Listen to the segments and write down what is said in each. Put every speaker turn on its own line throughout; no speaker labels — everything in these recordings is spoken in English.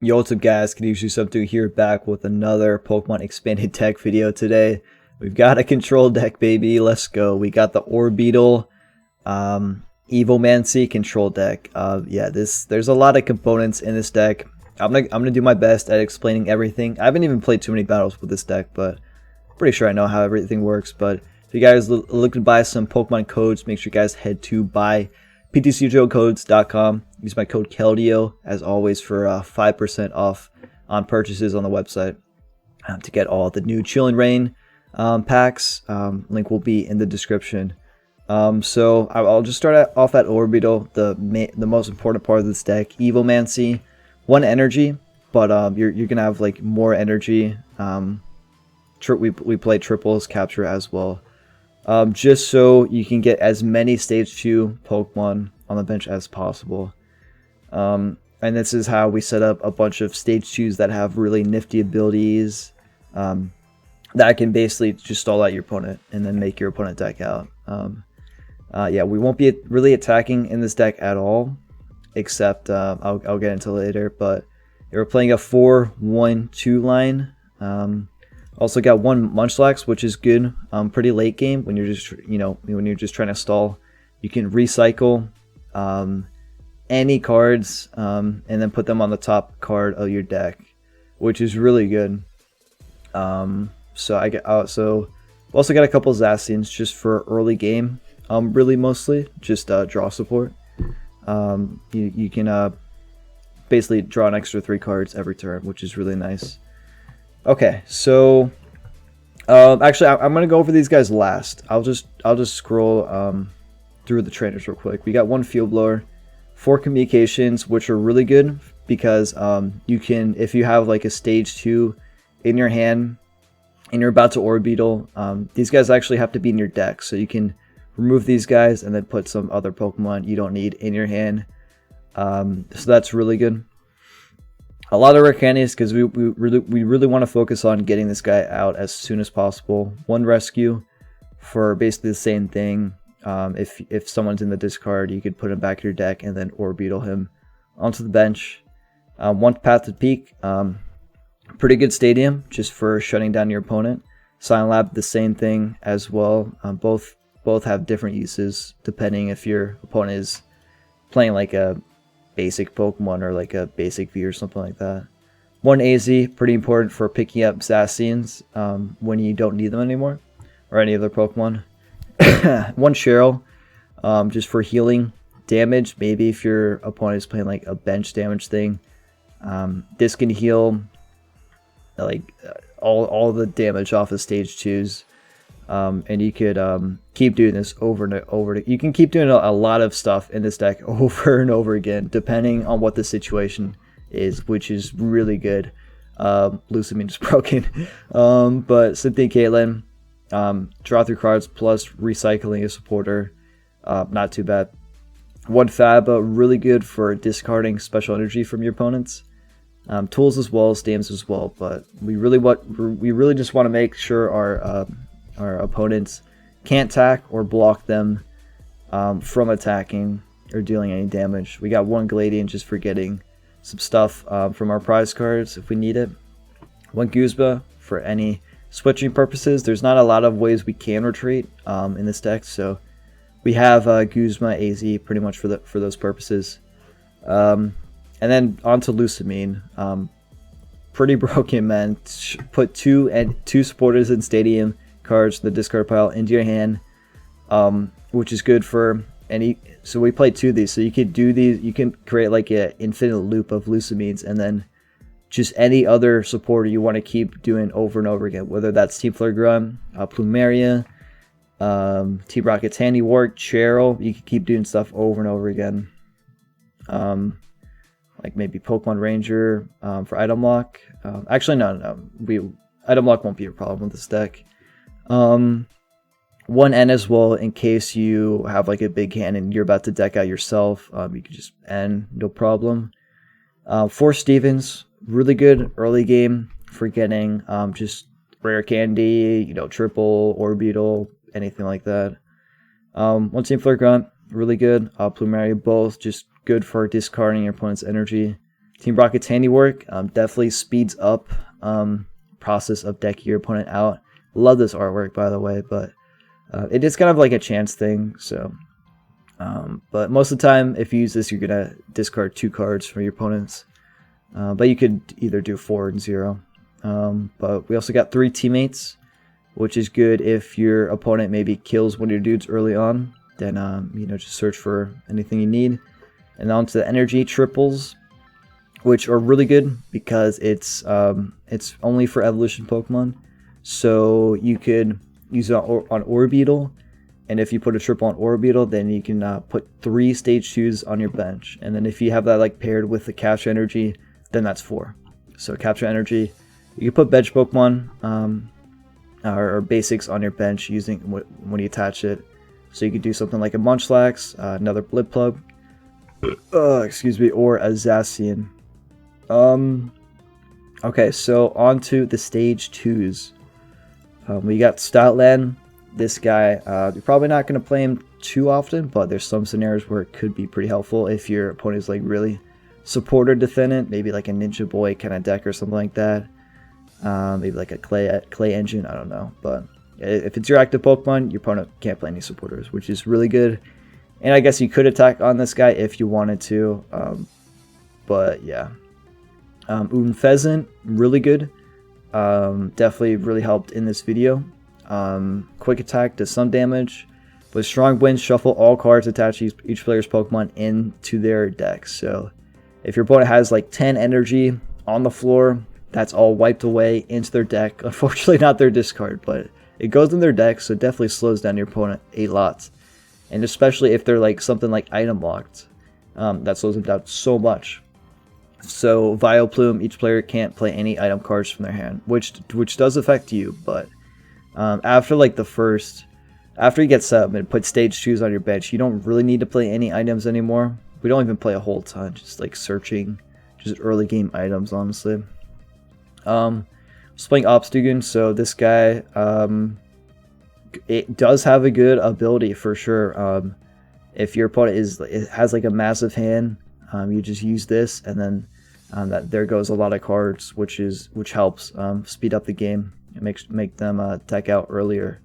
Yo, what's up guys, Can here back with another Pokemon Expanded Deck video today. We've got a control deck, baby. Let's go. We got the Orbeetle Evomancy control deck. Yeah, there's a lot of components in this deck. I'm gonna do my best at explaining everything. I haven't even played too many battles with this deck, but I'm pretty sure I know how everything works. But if you guys look to buy some Pokemon codes, make sure you guys head to PTCGO Use my code KELDIO as always for 5% off on purchases on the website to get all the new Chill and Rain packs. Link will be in the description. So I'll just start off at Orbeetle, the most important part of this deck. Evomancy, 1 energy, but you're gonna have like more energy. We play triples capture as well. Just so you can get as many stage 2 Pokemon on the bench as possible. And this is how we set up a bunch of stage 2s that have really nifty abilities that can basically just stall out your opponent and then make your opponent deck out. Yeah, we won't be really attacking in this deck at all, except I'll get into later. But we're playing a 4-1-2 line. Also got 1 Munchlax, which is good. Pretty late game when you're just when you're just trying to stall. You can recycle any cards and then put them on the top card of your deck, which is really good. So I get also got a couple Zacians just for early game. Really mostly just draw support. You can basically draw an extra 3 cards every turn, which is really nice. Okay, so actually I'm gonna go over these guys last. I'll just scroll through the trainers real quick. We got 1 Field Blower, 4 Communications, which are really good because you can, if you have like a stage 2 in your hand and you're about to Orbeetle, these guys actually have to be in your deck, so you can remove these guys and then put some other Pokemon you don't need in your hand. So that's really good. A lot of rare candies because we really want to focus on getting this guy out as soon as possible. 1 rescue for basically the same thing. If someone's in the discard, you could put him back in your deck and then Orbeetle him onto the bench. 1 Path to Peak, pretty good stadium just for shutting down your opponent. Silent Lab, the same thing as well. Both have different uses depending if your opponent is playing like a basic Pokemon or like a basic V or something like that. 1 AZ, pretty important for picking up Zacians when you don't need them anymore, or any other Pokemon. 1 Cheryl, just for healing damage. Maybe if your opponent is playing like a bench damage thing, this can heal like all the damage off of stage 2s. And you could keep doing this over and over. You can keep doing a lot of stuff in this deck over and over again, depending on what the situation is, which is really good. Lusamine is broken. But Cynthia Caitlin, draw 3 cards plus recycling a supporter. Not too bad. 1 Faba, really good for discarding special energy from your opponents. Tools as well, stamps as well. But we really just want to make sure our opponents can't attack or block them from attacking or dealing any damage. We got 1 Gladion just for getting some stuff from our prize cards if we need it. 1 Guzma for any switching purposes. There's not a lot of ways we can retreat in this deck, so we have Guzma AZ pretty much for those purposes. And then on to Lusamine. Pretty broken, man. Put 2 supporters in stadium cards, the discard pile, into your hand, which is good for any. So we play 2 of these, so you could do these. You can create like an infinite loop of Lusamines, and then just any other supporter you want to keep doing over and over again, whether that's Team Flare Grunt, Plumeria, Team Rocket's Handiwork, Cheryl. You can keep doing stuff over and over again. Like maybe Pokemon Ranger for item lock. Actually, no. Item lock won't be a problem with this deck. 1 N as well, in case you have like a big hand and you're about to deck out yourself. You can just N, no problem. 4 Stevens, really good early game for getting just rare candy, triple, Orbeetle, anything like that. 1 Team Flare Grunt, really good. Plumeria, both just good for discarding your opponent's energy. Team Rocket's handiwork definitely speeds up process of decking your opponent out. Love this artwork, by the way, but it is kind of like a chance thing. So, but most of the time, if you use this, you're gonna discard 2 cards from your opponents. But you could either do 4 and 0. But we also got 3 teammates, which is good if your opponent maybe kills one of your dudes early on. Then you know, just search for anything you need. And on to the energy triples, which are really good because it's only for evolution Pokemon. So you could use it on Orbeetle, and if you put a triple on Orbeetle, then you can put 3 stage 2s on your bench. And then if you have that like paired with the capture energy, then that's 4. So capture energy, you can put bench Pokemon or basics on your bench using when you attach it. So you could do something like a Munchlax, another Blipbug, excuse me, or a Zacian. Okay, so on to the stage 2s. We got Stoutland. This guy, you're probably not going to play him too often, but there's some scenarios where it could be pretty helpful if your opponent is like really support or defendant, maybe like a Ninja Boy kind of deck or something like that. Maybe like a clay engine, I don't know. But if it's your active Pokemon, your opponent can't play any supporters, which is really good. And I guess you could attack on this guy if you wanted to. But yeah. Unfezant, really good. Definitely really helped in this video. Quick attack does some damage. With strong winds, shuffle all cards attached to each player's Pokemon into their deck. So if your opponent has like 10 energy on the floor, that's all wiped away into their deck. Unfortunately not their discard, but it goes in their deck, so it definitely slows down your opponent a lot. And especially if they're like something like item locked, that slows them down so much. So Vileplume, each player can't play any item cards from their hand, which does affect you. But after you get set up and put stage 2s on your bench, you don't really need to play any items anymore. We don't even play a whole ton, just like searching, just early game items, honestly. Just playing Obstagoon, so this guy, it does have a good ability for sure. If your opponent has like a massive hand, you just use this, and then there goes a lot of cards, which helps speed up the game and make them attack out earlier.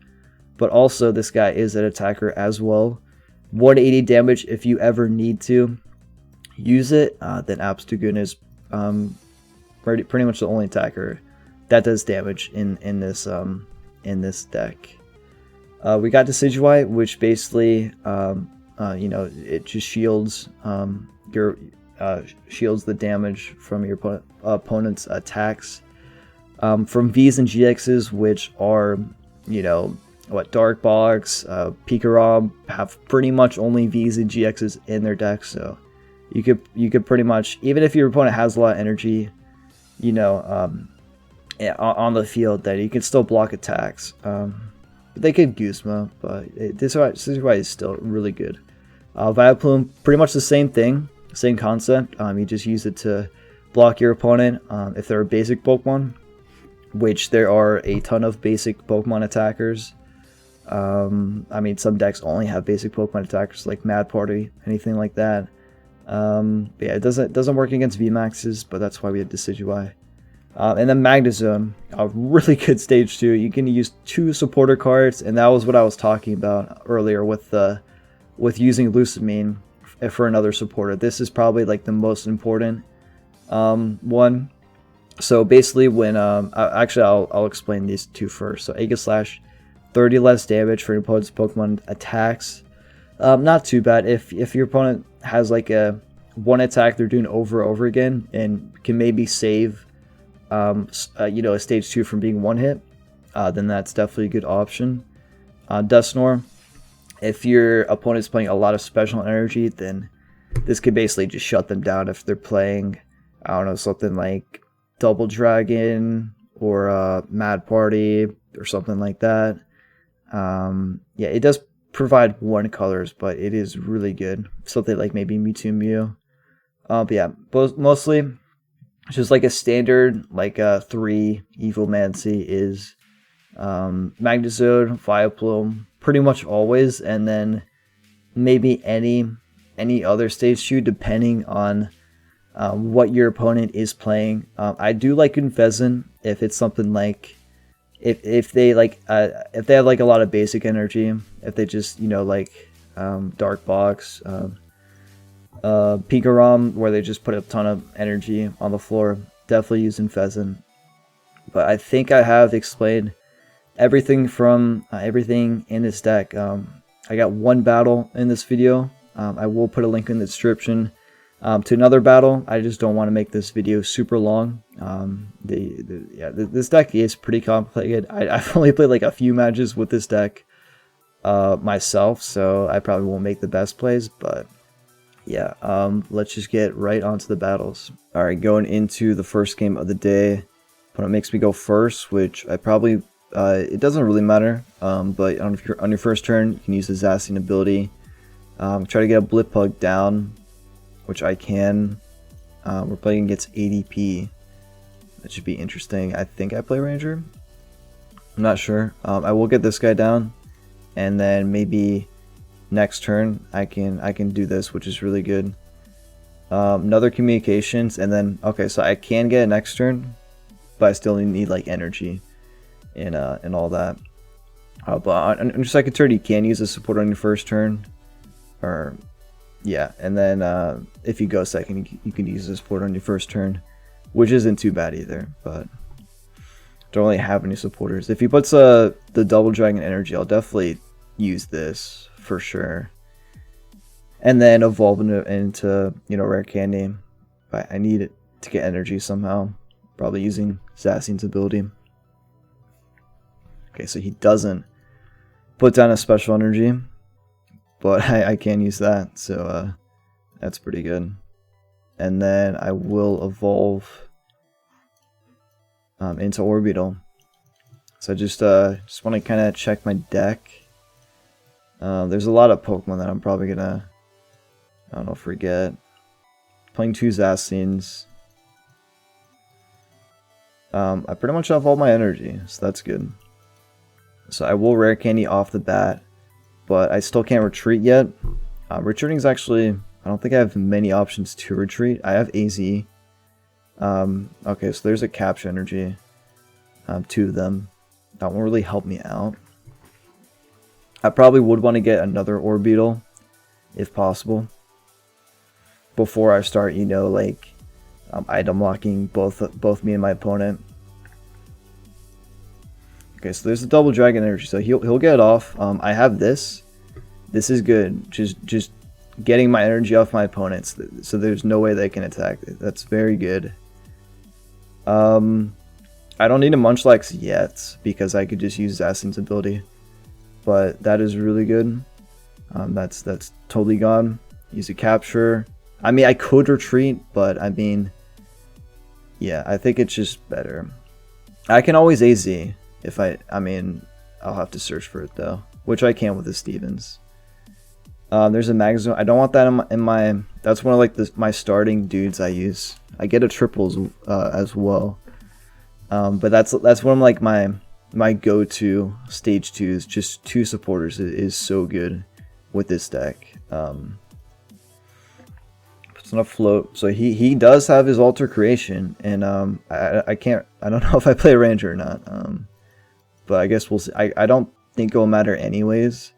But also this guy is an attacker as well. 180 damage if you ever need to use it. Then Obstagoon is pretty much the only attacker that does damage in this deck. We got Decidueye, which basically you know, it just shields shields the damage from your opponent's attacks from V's and GXs, which are, you know, what, Dark Box, Peak CRE have pretty much only V's and GXs in their deck, so you could pretty much, even if your opponent has a lot of energy, you know, on the field, that you can still block attacks. But they could Guzma, but this is still really good. Vileplume, pretty much the same thing, same concept. You just use it to block your opponent if they're a basic Pokemon, which there are a ton of basic Pokemon attackers. I mean, some decks only have basic Pokemon attackers like Mad Party, anything like that. But yeah, it doesn't work against VMAXs, but that's why we had Decidueye. And then Magnezone, a really good stage 2. You can use 2 supporter cards, and that was what I was talking about earlier with using Lusamine for another supporter. This is probably like the most important one. So basically, when I'll explain these 2 first. So Aegislash, 30 less damage for your opponent's Pokemon attacks. Not too bad if your opponent has like a one attack they're doing over and over again and can maybe save you know, a stage 2 from being one hit, then that's definitely a good option. Dusknoir, if your opponent's playing a lot of special energy, then this could basically just shut them down if they're playing, I don't know, something like Double Dragon or Mad Party or something like that. Yeah, it does provide 1 colors, but it is really good. Something like maybe Mewtwo Mew. But yeah, mostly it's just like a standard, like 3 Evilmancy is Magnezone, Vileplume, pretty much always, and then maybe any other stage 2 depending on what your opponent is playing. I do like Unfezant if it's something like if they if they have like a lot of basic energy, if they just like Dark Box, Pikarom, where they just put a ton of energy on the floor. Definitely use Unfezant. But I think I have explained everything from everything in this deck. I got one battle in this video. I will put a link in the description to another battle. I just don't want to make this video super long. This deck is pretty complicated. I've only played like a few matches with this deck myself, so I probably won't make the best plays, but yeah, let's just get right onto the battles. Alright, going into the first game of the day. Opponent makes me go first, which I probably, it doesn't really matter, but on your first turn, you can use the Zacian ability. Try to get a Blipbug down, which I can. We're playing against ADP. That should be interesting. I think I play Ranger. I'm not sure. I will get this guy down, and then maybe next turn I can do this, which is really good. Another communications, and then okay, so I can get it next turn, but I still need like energy and all that. But on your second turn, you can use a support on your first turn, or yeah, and then if you go second, you can use a support on your first turn, which isn't too bad either. But don't really have any supporters. If he puts the double dragon energy, I'll definitely use this for sure, and then evolve into rare candy. But I need it to get energy somehow, probably using Zacian's ability. Okay, so he doesn't put down a special energy, but I can use that, so that's pretty good. And then I will evolve into Orbeetle. So I just want to kind of check my deck. There's a lot of Pokemon that I'm probably gonna, I don't know, forget. Playing 2 Zacians. I pretty much have all my energy, so that's good. So I will rare candy off the bat, but I still can't retreat yet. Retreating is actually, I don't think I have many options to retreat. I have AZ. Okay, so there's a capture energy. 2 of them. That won't really help me out. I probably would want to get another Orbeetle, if possible, before I start, item locking both me and my opponent. Okay, so there's the double dragon energy, so he'll get it off. I have this. This is good. Just getting my energy off my opponents, so there's no way they can attack. That's very good. I don't need a Munchlax yet because I could just use Zacian's ability, but that is really good. That's totally gone. Use a capture. I mean, I could retreat, but I mean, yeah, I think it's just better. I can always AZ if I mean, I'll have to search for it though, which I can with the Stevens. There's a Magnezone. I don't want that in my that's one of my starting dudes I use. I get a triples as well. But that's one of like my go-to stage 2s. Just 2 supporters is so good with this deck. Puts on a float, so he does have his alter creation, and I don't know if I play Ranger or not. But I guess we'll see. I don't think it'll matter anyways,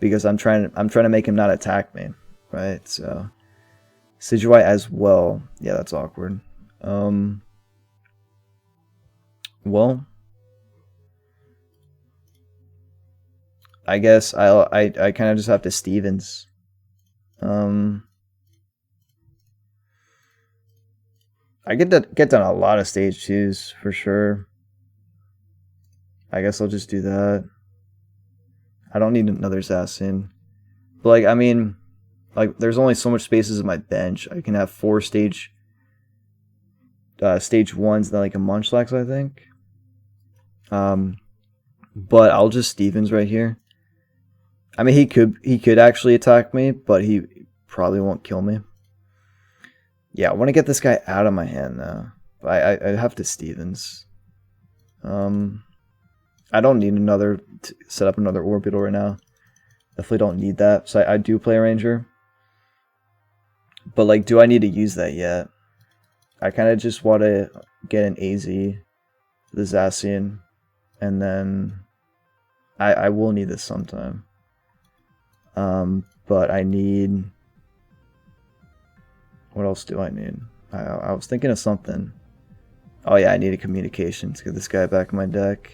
because I'm trying to make him not attack me, right? So Decidueye as well. Yeah, that's awkward. Well, I guess I kind of just have to Stevens. I get done a lot of stage 2s for sure. I guess I'll just do that. I don't need another Zacian. But I mean, there's only so much spaces in my bench. I can have 4 stage 1s, then a Munchlax, I think. But I'll just Stevens right here. I mean, he could actually attack me, but he probably won't kill me. Yeah, I want to get this guy out of my hand though. But I have to Stevens. I don't need set up another Orbeetle right now. Definitely don't need that. So I do play Ranger. But do I need to use that yet? I kind of just want to get an AZ, the Zacian, and then I will need this sometime. But I need... What else do I need? I was thinking of something. Oh yeah, I need a communication to get this guy back in my deck.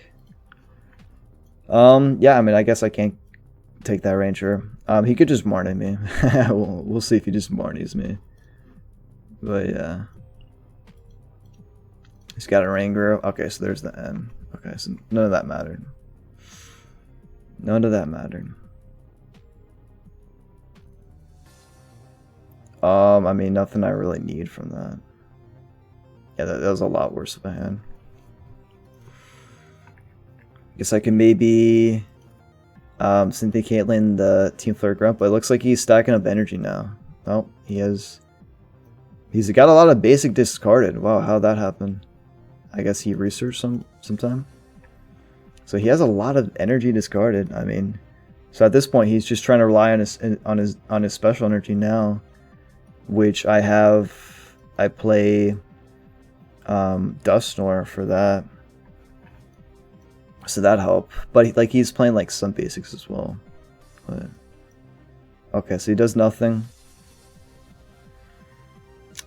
Yeah, I mean, I guess I can't take that Ranger. He could just Marnie me. We'll see if he just Marnies me. But yeah. He's got a Ranger. Okay, so there's the N. Okay, so none of that mattered. None of that mattered. I mean, nothing I really need from that. Yeah, that was a lot worse of a hand. Guess I can maybe Cynthia Caitlin the Team Flare Grunt, but it looks like he's stacking up energy now. Oh, he's got a lot of basic discarded. Wow, how'd that happen? I guess he researched sometime. So he has a lot of energy discarded. I mean, so at this point he's just trying to rely on his special energy now, which I play Dusknoir for that. So that helped. But like he's playing like some basics as well. But okay, so he does nothing.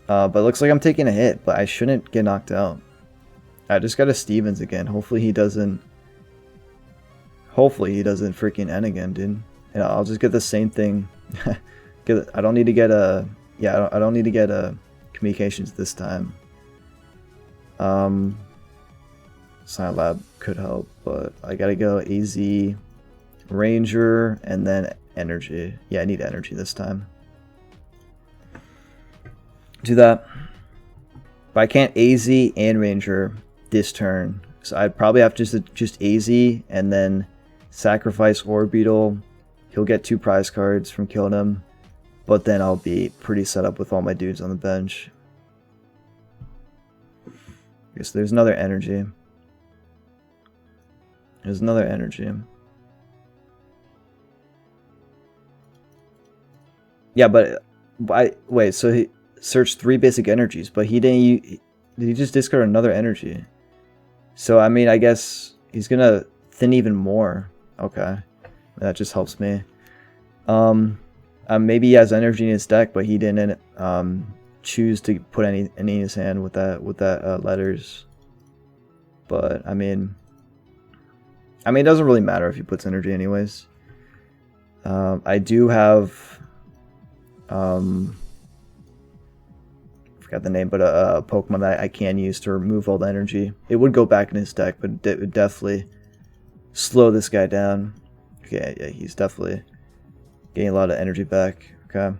But it looks like I'm taking a hit, but I shouldn't get knocked out. I just got a Stevens again. Hopefully he doesn't freaking end again, dude. And I'll just get the same thing. I don't need to get a... Yeah, I don't need to get a communications this time. Silent Lab could help, but I gotta go AZ, Ranger, and then energy. Yeah, I need energy this time. Do that. But I can't AZ and Ranger this turn, so I'd probably have to just AZ and then sacrifice Orbeetle. He'll get 2 prize cards from killing him, but then I'll be pretty set up with all my dudes on the bench. Okay, so there's another energy. There's another energy. Yeah, but wait, so he searched 3 basic energies, but he didn't. Did he just discard another energy? So I mean, I guess he's gonna thin even more. Okay, that just helps me. Maybe he has energy in his deck, but he didn't choose to put any in his hand with that letters. But I mean, it doesn't really matter if he puts energy anyways. I do have forgot the name, but a Pokemon that I can use to remove all the energy. It would go back in his deck, but it would definitely slow this guy down. Okay, yeah, he's definitely getting a lot of energy back. Okay,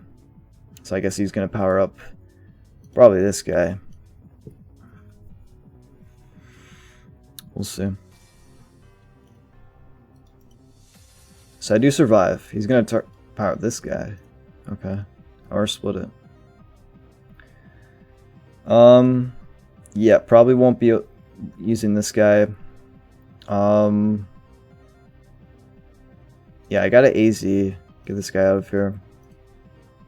so I guess he's gonna power up probably this guy. We'll see. So I do survive. He's gonna power up this guy. Okay, or split it. Yeah, probably won't be using this guy. Yeah, I gotta AZ. Get this guy out of here.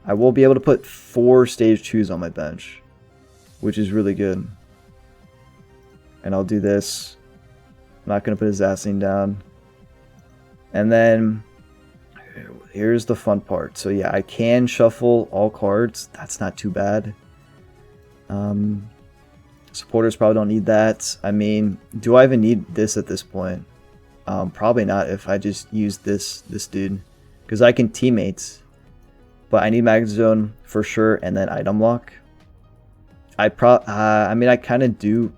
I will be able to put 4 stage 2s on my bench, which is really good. And I'll do this. I'm not gonna put his Zacian down. And then here's the fun part. So yeah, I can shuffle all cards. That's not too bad. Supporters probably don't need that. I mean, do I even need this at this point? Probably not if I just use this dude, because I can teammates, but I need Magnezone for sure, and then item lock. I mean, I kind of do.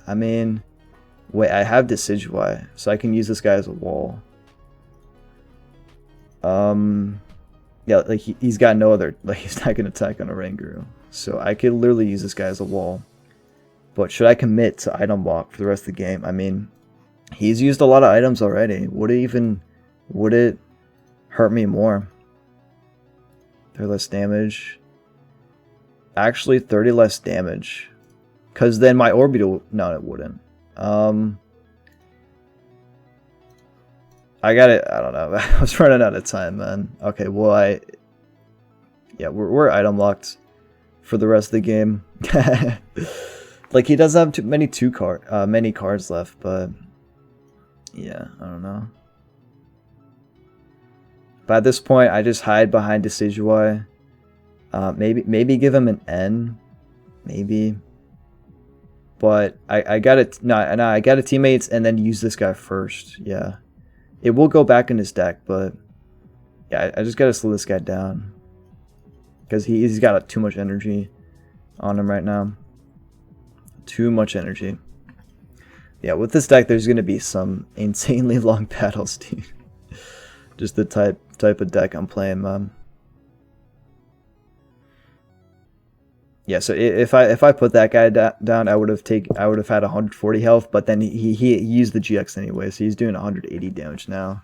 I mean, wait, I have Decidueye, so I can use this guy as a wall. Yeah, like he's got no other, like he's not gonna attack on a Ranger, so I could literally use this guy as a wall. But should I commit to item block for the rest of the game? I mean, he's used a lot of items already. Would it hurt me more? 30 less damage. Actually, 30 less damage. Because then my Orbeetle... No, it wouldn't. I got it. I don't know. I was running out of time, man. Okay, well, yeah, we're item locked for the rest of the game. Like, he doesn't have many cards left, but yeah, I don't know. But at this point, I just hide behind Decidueye. Maybe give him an N, maybe. But I gotta I gotta teammates and then use this guy first. Yeah, it will go back in his deck, but yeah, I just gotta slow this guy down because he's got too much energy on him right now. Too much energy. Yeah, with this deck, there's gonna be some insanely long battles, dude. Just the type of deck I'm playing, man. Yeah, so if I put that guy down, I would have had 140 health, but then he used the GX anyway, so he's doing 180 damage now.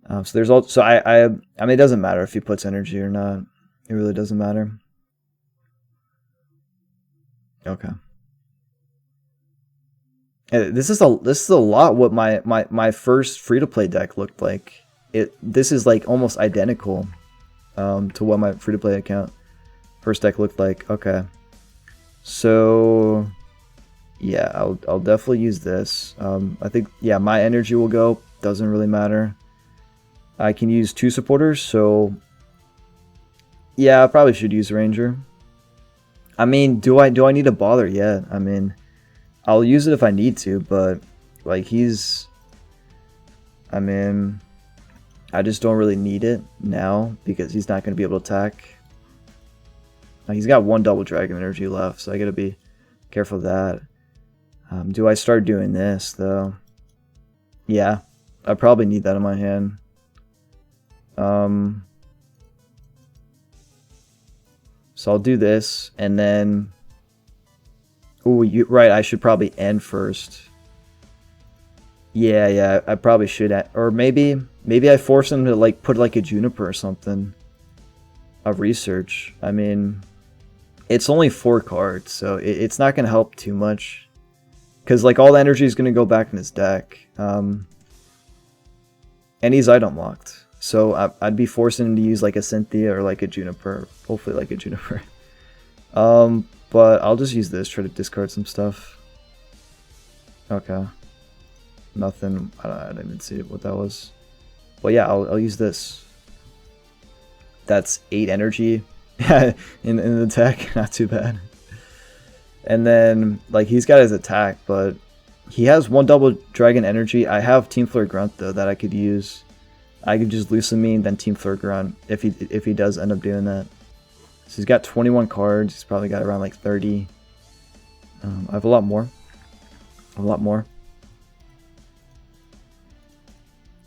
So there's also I mean, it doesn't matter if he puts energy or not. It really doesn't matter. Okay. This is a lot what my first free to play deck looked like. This is like almost identical to what my free to play account first deck looked like. Okay, so yeah, I'll definitely use this. I think, yeah, my energy will go, doesn't really matter. I can use 2 supporters, so yeah, I probably should use Ranger. I mean, do I need to bother yet? I mean, I'll use it if I need to, but like I mean, I just don't really need it now because he's not going to be able to attack. He's got 1 double dragon energy left, so I gotta be careful of that. Do I start doing this, though? Yeah, I probably need that in my hand. So I'll do this, and then... Ooh, right, I should probably end first. Yeah, I probably should. Or maybe I force him to like put like a Juniper or something. Of research. I mean... It's only 4 cards, so it's not going to help too much. Because like all the energy is going to go back in his deck. And he's item locked. So I'd be forcing him to use like a Cynthia or like a Juniper. Hopefully like a Juniper. But I'll just use this, try to discard some stuff. Okay. Nothing. I didn't even see what that was. But yeah, I'll use this. That's 8 energy. in the deck, not too bad. And then like he's got his attack, but he has 1 double dragon energy. I have Team Flare Grunt though that I could use. I could just Lusamine then Team Flare Grunt if he does end up doing that. So he's got 21 cards. He's probably got around like 30. I have a lot more.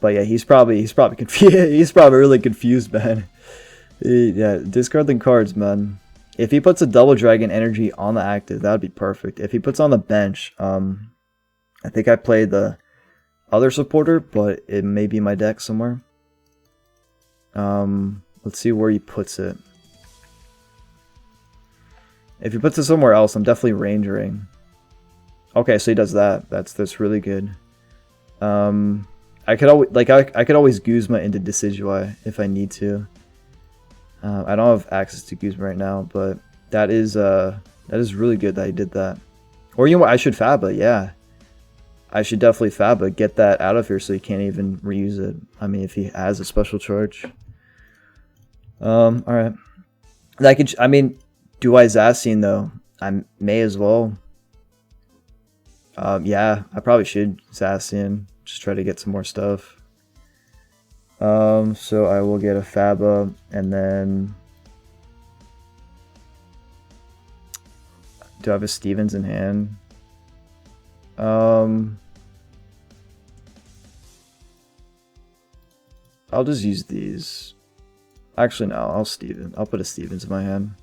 But yeah, he's probably confused. He's probably really confused, man. Yeah, discard the cards, man. If he puts a double dragon energy on the active, that would be perfect. If he puts on the bench, I think I played the other supporter, but it may be my deck somewhere. Let's see where he puts it. If he puts it somewhere else, I'm definitely rangering. Okay, so he does that. That's really good. I could always Guzma into Decidueye if I need to. I don't have access to Guzma right now, but that is really good that he did that. Or you know what? I should Faba, yeah. I should definitely Faba, get that out of here so he can't even reuse it. I mean, if he has a special charge. Alright. I mean, do I Zacian though? I may as well. Yeah, I probably should Zacian. Just try to get some more stuff. So I will get a Faba, and then... Do I have a Stevens in hand? I'll just use these. Actually, no, I'll put a Stevens in my hand.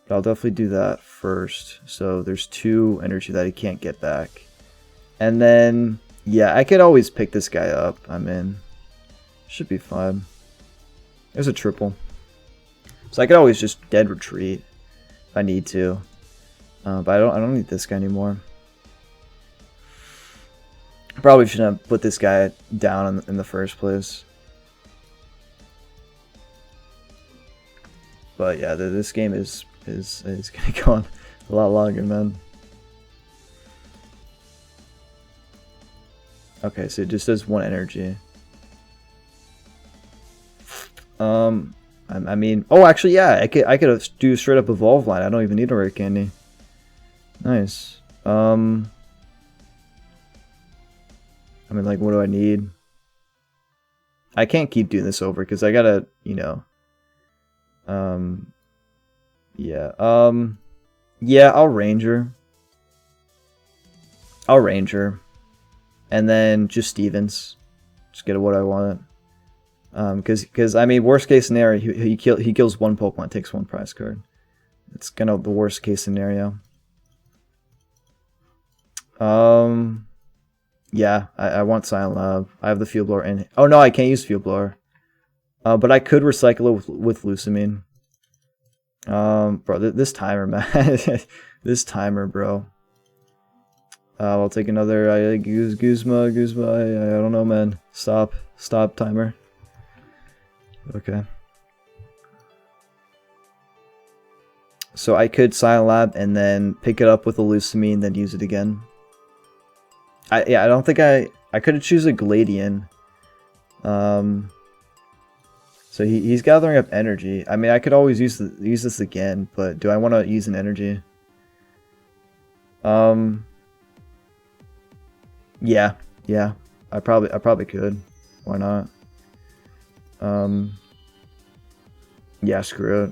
But I'll definitely do that first. So there's 2 energy that he can't get back. And then, yeah, I could always pick this guy up. I'm in. Should be fine. There's a triple. So I could always just dead retreat if I need to. But I don't need this guy anymore. Probably shouldn't have put this guy down in the first place. But yeah, this game is gonna go on a lot longer, man. Okay, so it just does 1 energy. I mean, oh, actually, yeah, I could do straight up evolve line. I don't even need a rare candy. Nice. I mean, like, what do I need? I can't keep doing this over because I gotta, you know. Yeah. Yeah, I'll Ranger. And then just Stevens. Just get what I want. Because I mean, worst case scenario, he kills 1 Pokemon, takes 1 prize card. It's kind of the worst case scenario. Yeah, I want Silent Lab. I have the Field Blower in. Oh no, I can't use Field Blower. But I could recycle it with Lusamine. Bro, this timer, man. This timer, bro. I'll take another Guzma. I don't know, man. Stop timer. Okay. So I could Silent Lab and then pick it up with a Lusamine, then use it again. I don't think I could choose a Gladion. So he's gathering up energy. I mean, I could always use this again, but do I want to use an energy? Yeah. I probably could. Why not? Yeah, screw it.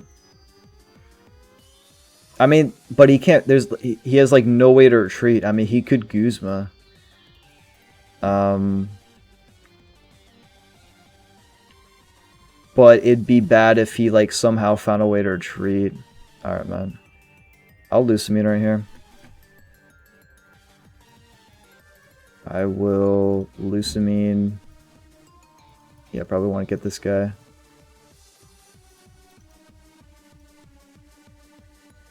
I mean, but he can't. He has like no way to retreat. I mean, he could Guzma. But it'd be bad if he like somehow found a way to retreat. All right, man. I'll Lusamine right here. I will Lusamine. Yeah, probably want to get this guy.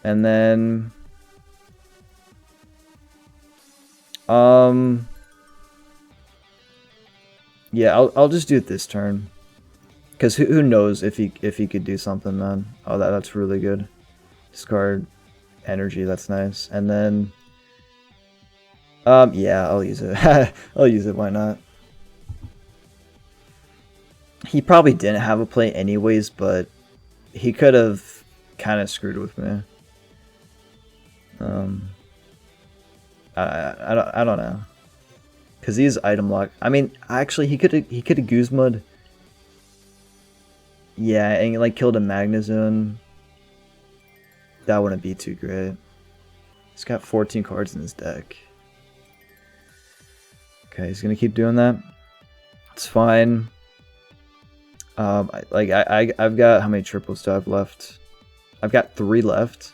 And then yeah, I'll just do it this turn. Cause who knows if he could do something, man. Oh, that's really good. Discard energy, that's nice. And then yeah, I'll use it. I'll use it, why not? He probably didn't have a play anyways, but he could have kind of screwed with me. I don't know. Cause he's item lock. I mean, actually, he could have Guzma'd. Yeah, and he, like, killed a Magnezone. That wouldn't be too great. He's got 14 cards in his deck. Okay, he's gonna keep doing that. It's fine. I've got, how many triples do I have left? I've got 3 left.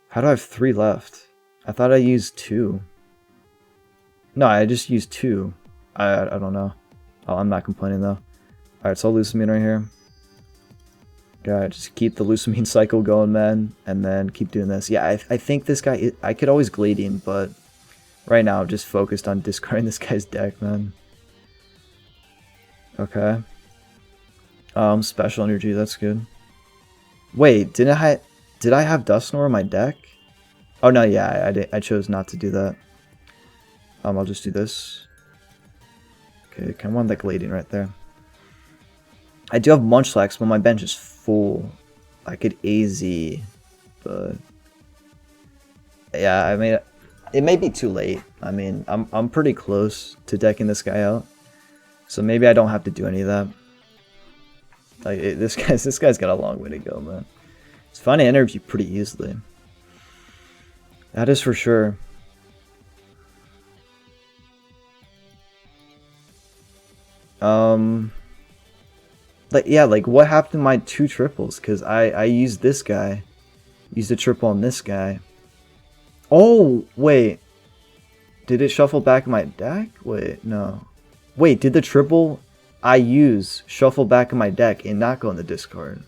How do I have 3 left? I thought I used 2. No, I just used 2. I don't know. Oh, I'm not complaining though. Alright, so I'll Lusamine right here. Gotta just keep the Lusamine cycle going, man. And then keep doing this. Yeah, I think this guy, I could always Gladion, but right now I'm just focused on discarding this guy's deck, man. Okay. Special energy, that's good. Wait, did I have Dusknoir in my deck? Oh no, yeah, I chose not to do that. I'll just do this. Okay, come on, that Gladion right there. I do have Munchlax, but my bench is full. I could AZ, but yeah, I mean, it may be too late. I mean, I'm pretty close to decking this guy out, so maybe I don't have to do any of that. Like this guy's got a long way to go, man. It's finding energy pretty easily. That is for sure. Like, yeah, like what happened to my 2 triples? Because I used this guy. Used a triple on this guy. Oh, wait. Did it shuffle back in my deck? Wait, no. Wait, did the triple I use shuffle back in my deck and not go in the discard?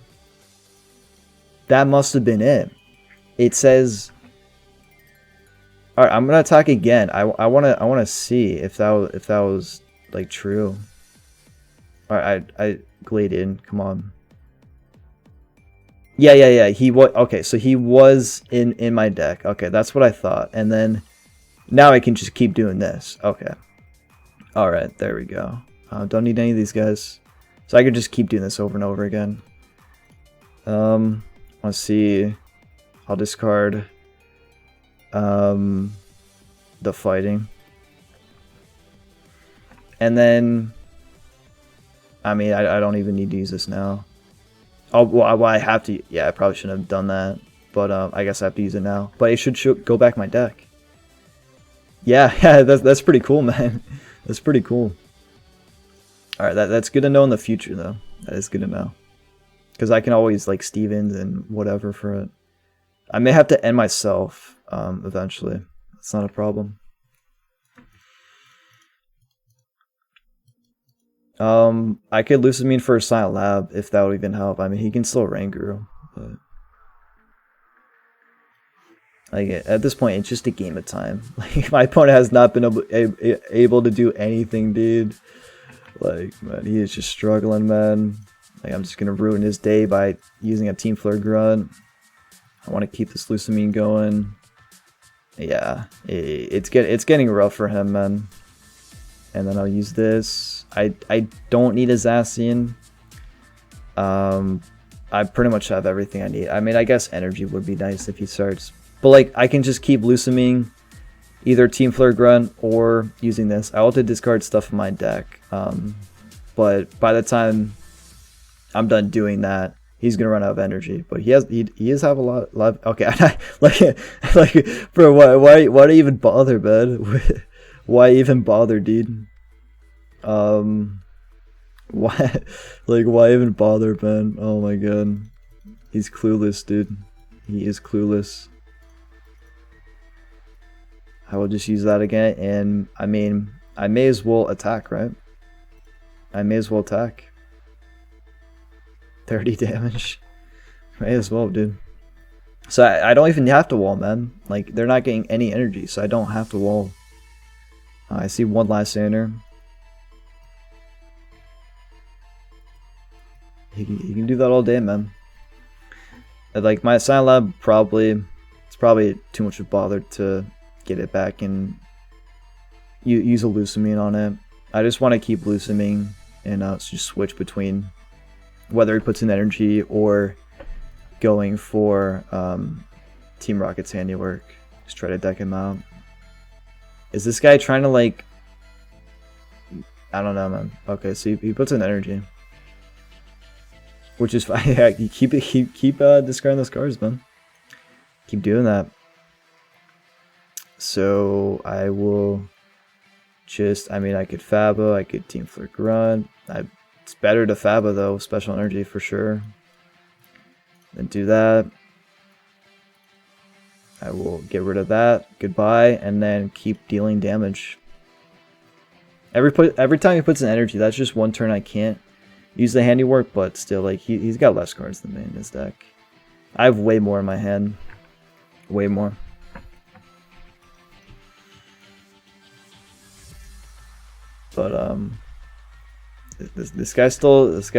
That must have been it. It says... Alright, I'm gonna attack again. I wanna see if that was like true. Alright, I Gladion, come on. Yeah. He was okay. So he was in my deck. Okay, that's what I thought. And then now I can just keep doing this. Okay. All right, there we go. Don't need any of these guys, so I could just keep doing this over and over again. Let's see. I'll discard the fighting, and then I mean I don't even need to use this now. Oh, well, I have to. Yeah, I probably shouldn't have done that, but I guess I have to use it now. But it should go back my deck. Yeah, that's pretty cool, man. That's pretty cool. All right, that's good to know in the future, though. That is good to know, because I can always like Stevens and whatever for it. I may have to end myself eventually. That's not a problem. I could Lusamine for a Silent Lab if that would even help. I mean, he can still Ranguru, but like at this point, it's just a game of time. Like my opponent has not been able to do anything, dude. Like man, he is just struggling, man. Like I'm just gonna ruin his day by using a Team Flare Grunt. I want to keep this Lusamine going. Yeah, it's getting rough for him, man. And then I'll use this. I don't need a Zacian. I pretty much have everything I need. I mean, I guess energy would be nice if he starts. But like, I can just keep Lusamine, either Team Flare Grunt or using this. I also discard stuff in my deck. But by the time I'm done doing that, he's gonna run out of energy. But he does have a lot. Okay, like bro, why do you even bother, man? Why even bother, dude? Why even bother, man? Oh my god, he's clueless, dude. He is clueless. I will just use that again, and I mean, I may as well attack, right? I may as well attack. 30 damage. May as well, dude. So I don't even have to wall, man. Like, they're not getting any energy, so I don't have to wall. I see one last Sander. He can do that all day, man. Like, my Silent Lab it's probably too much of a bother to get it back and use a Lusamine on it. I just want to keep Lusamine and just switch between whether he puts in energy or going for Team Rocket's handiwork. Just try to deck him out. Is this guy trying to like... I don't know, man. Okay, so he puts in energy, which is fine. Yeah, you keep discarding those cards, man. Keep doing that. So I will just... I mean, I could Faba, I could Team Flare Grunt. It's better to Faba though, special energy for sure. Then do that. I will get rid of that. Goodbye, and then keep dealing damage. Every time he puts an energy, that's just one turn I can't use the handiwork, but still, like he's got less cards than me in his deck. I have way more in my hand. Way more. But this guy still he's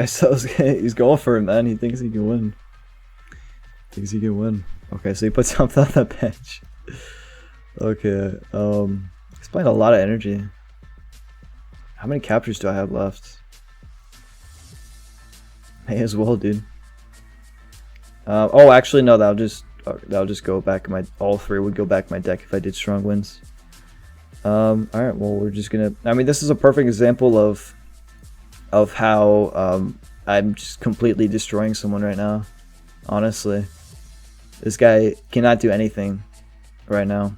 going for it, man. He thinks he can win. Okay, so he puts something on the bench. Okay, he's playing a lot of energy. How many captures do I have left? May as well, dude. Oh, actually, no. That'll just go back in my. All three would go back in my deck if I did strong winds. All right. Well, we're just gonna. I mean, this is a perfect example of how I'm just completely destroying someone right now. Honestly, this guy cannot do anything right now.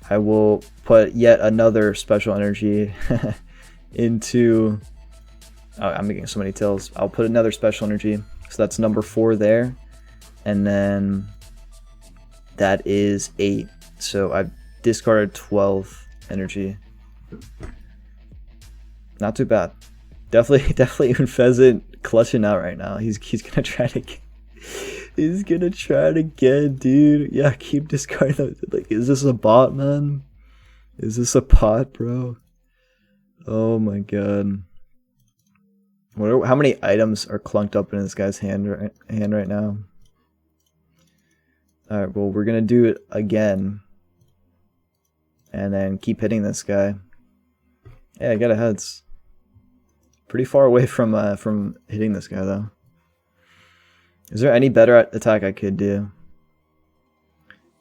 I will put yet another special energy into... Oh, I'm making so many tills. I'll put another special energy. So that's number 4 there. And then that is 8. So I've discarded 12 energy. Not too bad. Definitely Unfezant clutching out right now. He's gonna try to get... He's gonna try it again, dude. Yeah, keep discarding. Like, is this a bot, man? Is this a bot, bro? Oh my god. How many items are clunked up in this guy's hand right now? Alright, well, we're going to do it again. And then keep hitting this guy. Yeah, I got a heads. Pretty far away from hitting this guy, though. Is there any better attack I could do?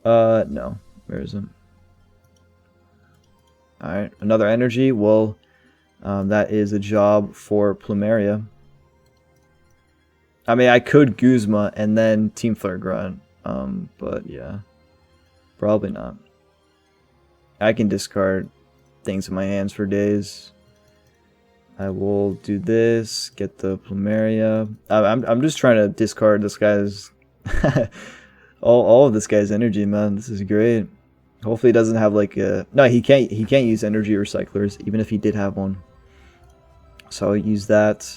No. Where is it? Alright, another energy. Well, that is a job for Plumeria. I mean, I could Guzma and then Team Flare Grunt. But yeah. Probably not. I can discard things in my hands for days. I will do this, get the Plumeria. I'm just trying to discard this guy's all of this guy's energy, man. This is great. Hopefully he doesn't have like a no, he can't use energy recyclers even if he did have one. So I'll use that.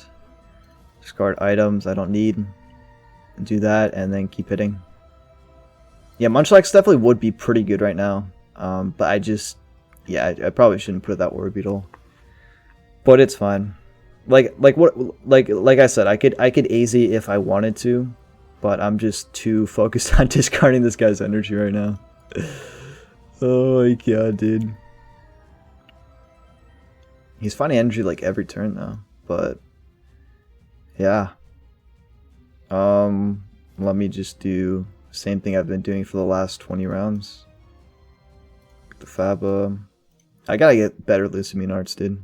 Discard items I don't need. Do that and then keep hitting. Yeah, Munchlax definitely would be pretty good right now. But I just I probably shouldn't put that Orbeetle. But it's fine. Like I said, I could AZ if I wanted to, but I'm just too focused on discarding this guy's energy right now. Oh my god, dude. He's finding energy like every turn though, but yeah. Let me just do the same thing I've been doing for the last 20 rounds. The Faba. I gotta get better Lusamine arts, dude.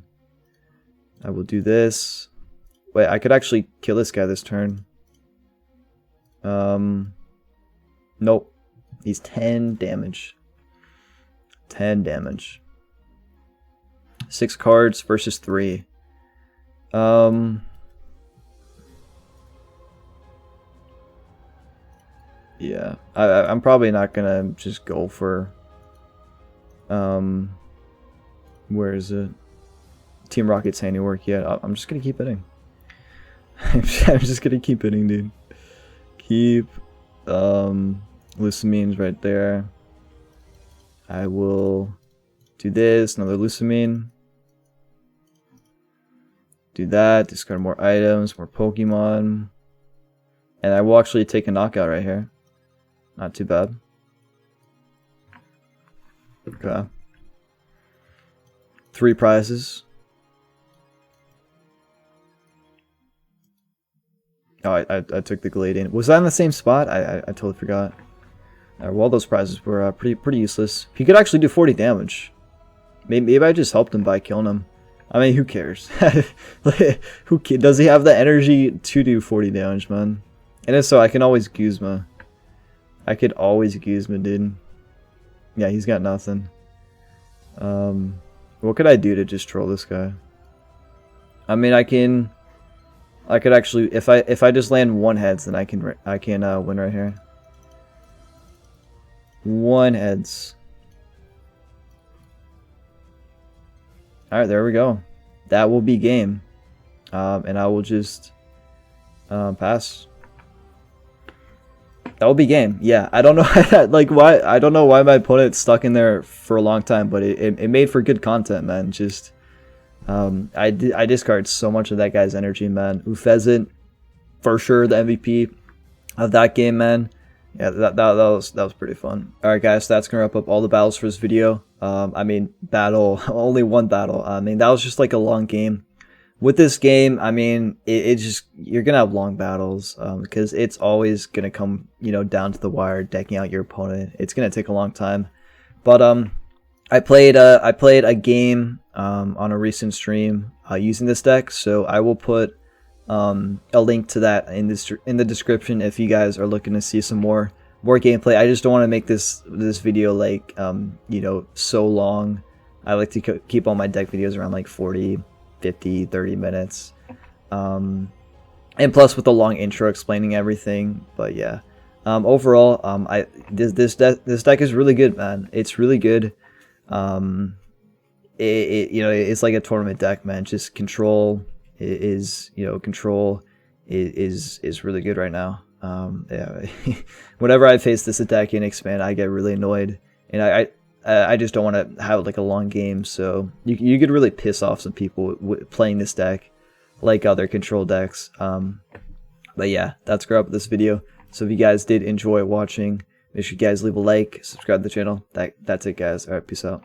I will do this. Wait, I could actually kill this guy this turn. Nope. He's 10 damage. 10 damage. 6 cards versus 3. Yeah. I'm probably not gonna just go for where is it? Team Rocket's handiwork yet. I'm just gonna keep hitting. I'm just gonna keep hitting, dude. Keep Lusamine's right there. I will do this, another Lusamine. Do that, discard more items, more Pokemon. And I will actually take a knockout right here. Not too bad. Okay. 3 prizes. Oh, I took the Gladion. Was that in the same spot? I totally forgot. Well, those prizes were pretty useless. He could actually do 40 damage. Maybe I just helped him by killing him. I mean, who cares? Does he have the energy to do 40 damage, man? And if so, I can always Guzma. I could always Guzma, dude. Yeah, he's got nothing. What could I do to just troll this guy? I mean, I could actually, if I just land 1 heads, then I can win right here. 1 heads. All right, there we go. That will be game, and I will just pass. That will be game. Yeah, I don't know why. I don't know why my opponent stuck in there for a long time, but it made for good content, man. Just I discard so much of that guy's energy, man. Unfezant, for sure, the MVP of that game, man. Yeah, that was pretty fun. All right, guys, so that's gonna wrap up all the battles for this video. I mean, only 1 battle. I mean, that was just like a long game. With this game, I mean, you're gonna have long battles because it's always gonna come, down to the wire, decking out your opponent. It's gonna take a long time, but I played a game on a recent stream using this deck, so I will put a link to that in the description if you guys are looking to see some more gameplay. I just don't want to make this video like so long. I like to keep all my deck videos around like 40, 50, 30 minutes, and plus with a long intro explaining everything. But yeah, overall, this deck is really good, man. It's really good. It's like a tournament deck, man. Just control is really good right now. Yeah, whenever I face this attack in expand, I get really annoyed, and I just don't want to have like a long game. So you could really piss off some people playing this deck. like other control decks. But yeah, that's gonna wrap up this video. So if you guys did enjoy watching, make sure you guys leave a like, subscribe to the channel. That's it, guys. All right, peace out.